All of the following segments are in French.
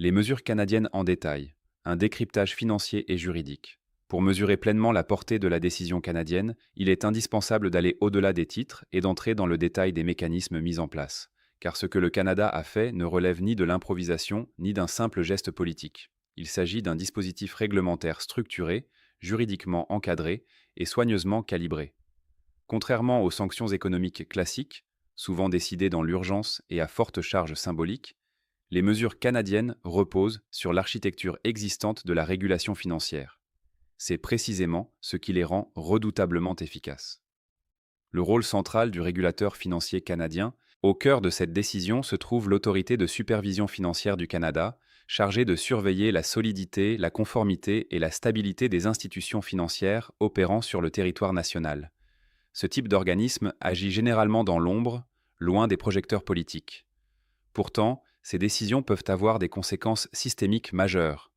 Les mesures canadiennes en détail, un décryptage financier et juridique. Pour mesurer pleinement la portée de la décision canadienne, il est indispensable d'aller au-delà des titres et d'entrer dans le détail des mécanismes mis en place. Car ce que le Canada a fait ne relève ni de l'improvisation, ni d'un simple geste politique. Il s'agit d'un dispositif réglementaire structuré, juridiquement encadré et soigneusement calibré. Contrairement aux sanctions économiques classiques, souvent décidées dans l'urgence et à forte charge symbolique, les mesures canadiennes reposent sur l'architecture existante de la régulation financière. C'est précisément ce qui les rend redoutablement efficaces. Le rôle central du régulateur financier canadien, au cœur de cette décision se trouve l'Autorité de supervision financière du Canada, chargée de surveiller la solidité, la conformité et la stabilité des institutions financières opérant sur le territoire national. Ce type d'organisme agit généralement dans l'ombre, loin des projecteurs politiques. Pourtant, ces décisions peuvent avoir des conséquences systémiques majeures.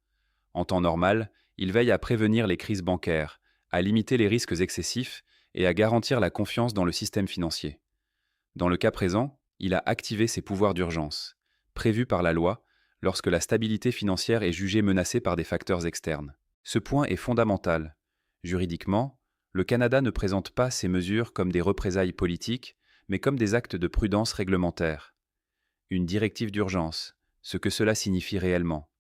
En temps normal, il veille à prévenir les crises bancaires, à limiter les risques excessifs et à garantir la confiance dans le système financier. Dans le cas présent, il a activé ses pouvoirs d'urgence, prévus par la loi, lorsque la stabilité financière est jugée menacée par des facteurs externes. Ce point est fondamental. Juridiquement, le Canada ne présente pas ces mesures comme des représailles politiques, mais comme des actes de prudence réglementaire. Une directive d'urgence, ce que cela signifie réellement.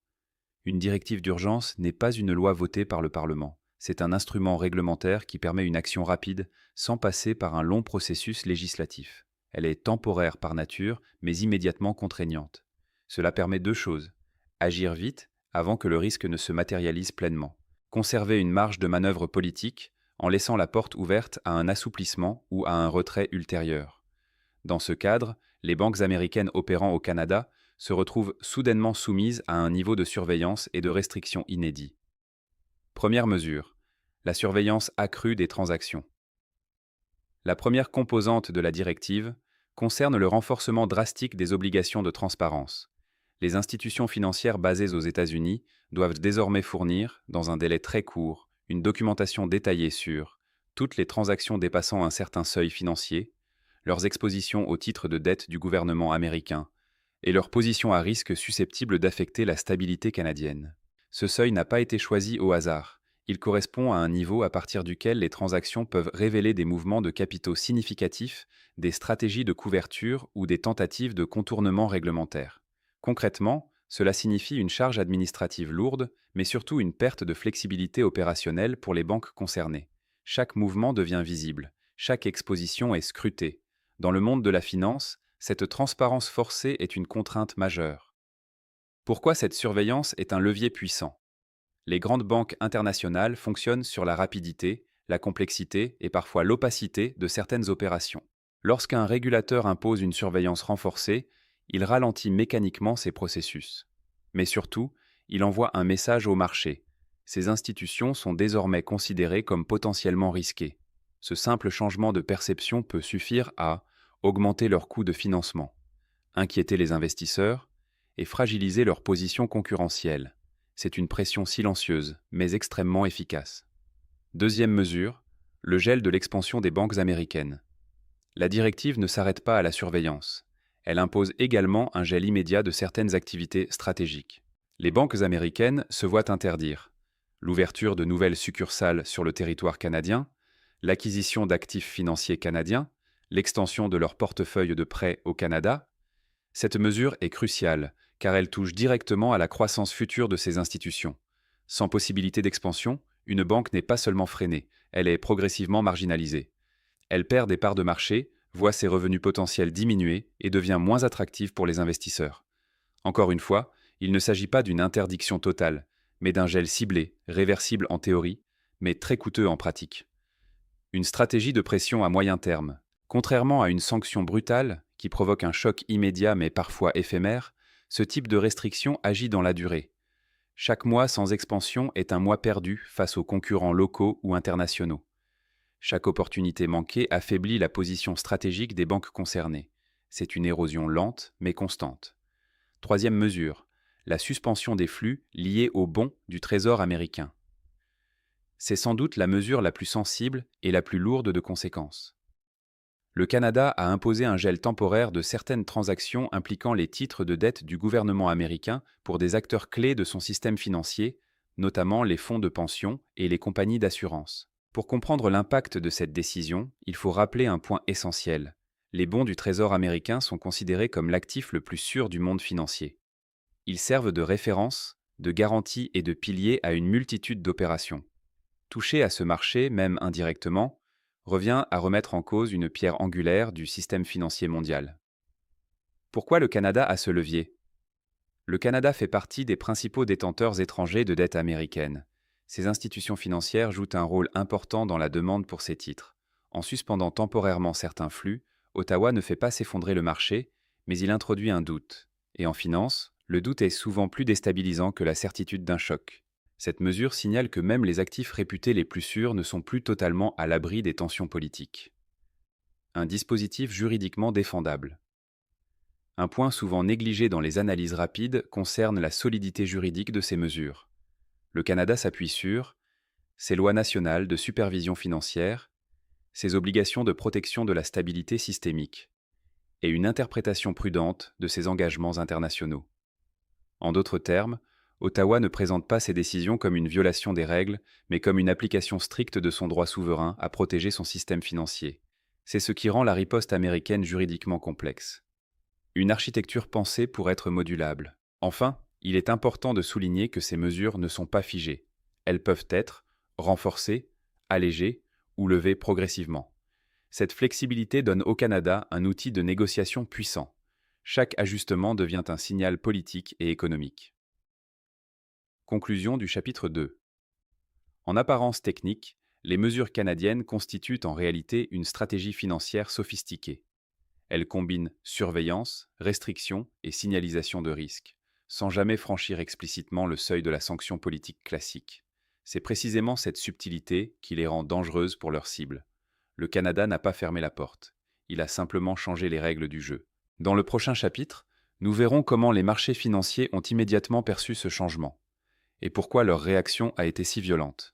Une directive d'urgence n'est pas une loi votée par le Parlement. C'est un instrument réglementaire qui permet une action rapide sans passer par un long processus législatif. Elle est temporaire par nature, mais immédiatement contraignante. Cela permet deux choses. Agir vite, avant que le risque ne se matérialise pleinement. Conserver une marge de manœuvre politique, en laissant la porte ouverte à un assouplissement ou à un retrait ultérieur. Dans ce cadre, les banques américaines opérant au Canada se retrouvent soudainement soumises à un niveau de surveillance et de restriction inédit. Première mesure, la surveillance accrue des transactions. La première composante de la directive concerne le renforcement drastique des obligations de transparence. Les institutions financières basées aux États-Unis doivent désormais fournir, dans un délai très court, une documentation détaillée sur toutes les transactions dépassant un certain seuil financier, leurs expositions au titre de dette du gouvernement américain et leur position à risque susceptible d'affecter la stabilité canadienne. Ce seuil n'a pas été choisi au hasard. Il correspond à un niveau à partir duquel les transactions peuvent révéler des mouvements de capitaux significatifs, des stratégies de couverture ou des tentatives de contournement réglementaire. Concrètement, cela signifie une charge administrative lourde, mais surtout une perte de flexibilité opérationnelle pour les banques concernées. Chaque mouvement devient visible, chaque exposition est scrutée. Dans le monde de la finance, cette transparence forcée est une contrainte majeure. Pourquoi cette surveillance est un levier puissant? Les grandes banques internationales fonctionnent sur la rapidité, la complexité et parfois l'opacité de certaines opérations. Lorsqu'un régulateur impose une surveillance renforcée, il ralentit mécaniquement ces processus. Mais surtout, il envoie un message au marché. Ces institutions sont désormais considérées comme potentiellement risquées. Ce simple changement de perception peut suffire à augmenter leurs coûts de financement, inquiéter les investisseurs et fragiliser leur position concurrentielle. C'est une pression silencieuse, mais extrêmement efficace. Deuxième mesure, le gel de l'expansion des banques américaines. La directive ne s'arrête pas à la surveillance. Elle impose également un gel immédiat de certaines activités stratégiques. Les banques américaines se voient interdire l'ouverture de nouvelles succursales sur le territoire canadien, l'acquisition d'actifs financiers canadiens, l'extension de leur portefeuille de prêts au Canada. Cette mesure est cruciale, car elle touche directement à la croissance future de ces institutions. Sans possibilité d'expansion, une banque n'est pas seulement freinée, elle est progressivement marginalisée. Elle perd des parts de marché, voit ses revenus potentiels diminuer et devient moins attractive pour les investisseurs. Encore une fois, il ne s'agit pas d'une interdiction totale, mais d'un gel ciblé, réversible en théorie, mais très coûteux en pratique. Une stratégie de pression à moyen terme. Contrairement à une sanction brutale, qui provoque un choc immédiat mais parfois éphémère, ce type de restriction agit dans la durée. Chaque mois sans expansion est un mois perdu face aux concurrents locaux ou internationaux. Chaque opportunité manquée affaiblit la position stratégique des banques concernées. C'est une érosion lente mais constante. Troisième mesure, la suspension des flux liés aux bons du Trésor américain. C'est sans doute la mesure la plus sensible et la plus lourde de conséquences. Le Canada a imposé un gel temporaire de certaines transactions impliquant les titres de dette du gouvernement américain pour des acteurs clés de son système financier, notamment les fonds de pension et les compagnies d'assurance. Pour comprendre l'impact de cette décision, il faut rappeler un point essentiel. Les bons du Trésor américain sont considérés comme l'actif le plus sûr du monde financier. Ils servent de référence, de garantie et de pilier à une multitude d'opérations. Toucher à ce marché, même indirectement, revient à remettre en cause une pierre angulaire du système financier mondial. Pourquoi le Canada a ce levier? Le Canada fait partie des principaux détenteurs étrangers de dette américaine. Ces institutions financières jouent un rôle important dans la demande pour ces titres. En suspendant temporairement certains flux, Ottawa ne fait pas s'effondrer le marché, mais il introduit un doute. Et en finance, le doute est souvent plus déstabilisant que la certitude d'un choc. Cette mesure signale que même les actifs réputés les plus sûrs ne sont plus totalement à l'abri des tensions politiques. Un dispositif juridiquement défendable. Un point souvent négligé dans les analyses rapides concerne la solidité juridique de ces mesures. Le Canada s'appuie sur ses lois nationales de supervision financière, ses obligations de protection de la stabilité systémique, et une interprétation prudente de ses engagements internationaux. En d'autres termes, Ottawa ne présente pas ses décisions comme une violation des règles, mais comme une application stricte de son droit souverain à protéger son système financier. C'est ce qui rend la riposte américaine juridiquement complexe. Une architecture pensée pour être modulable. Enfin, il est important de souligner que ces mesures ne sont pas figées. Elles peuvent être renforcées, allégées ou levées progressivement. Cette flexibilité donne au Canada un outil de négociation puissant. Chaque ajustement devient un signal politique et économique. Conclusion du chapitre 2. En apparence technique, les mesures canadiennes constituent en réalité une stratégie financière sophistiquée. Elles combinent surveillance, restriction et signalisation de risque, sans jamais franchir explicitement le seuil de la sanction politique classique. C'est précisément cette subtilité qui les rend dangereuses pour leurs cibles. Le Canada n'a pas fermé la porte, il a simplement changé les règles du jeu. Dans le prochain chapitre, nous verrons comment les marchés financiers ont immédiatement perçu ce changement, et pourquoi leur réaction a été si violente.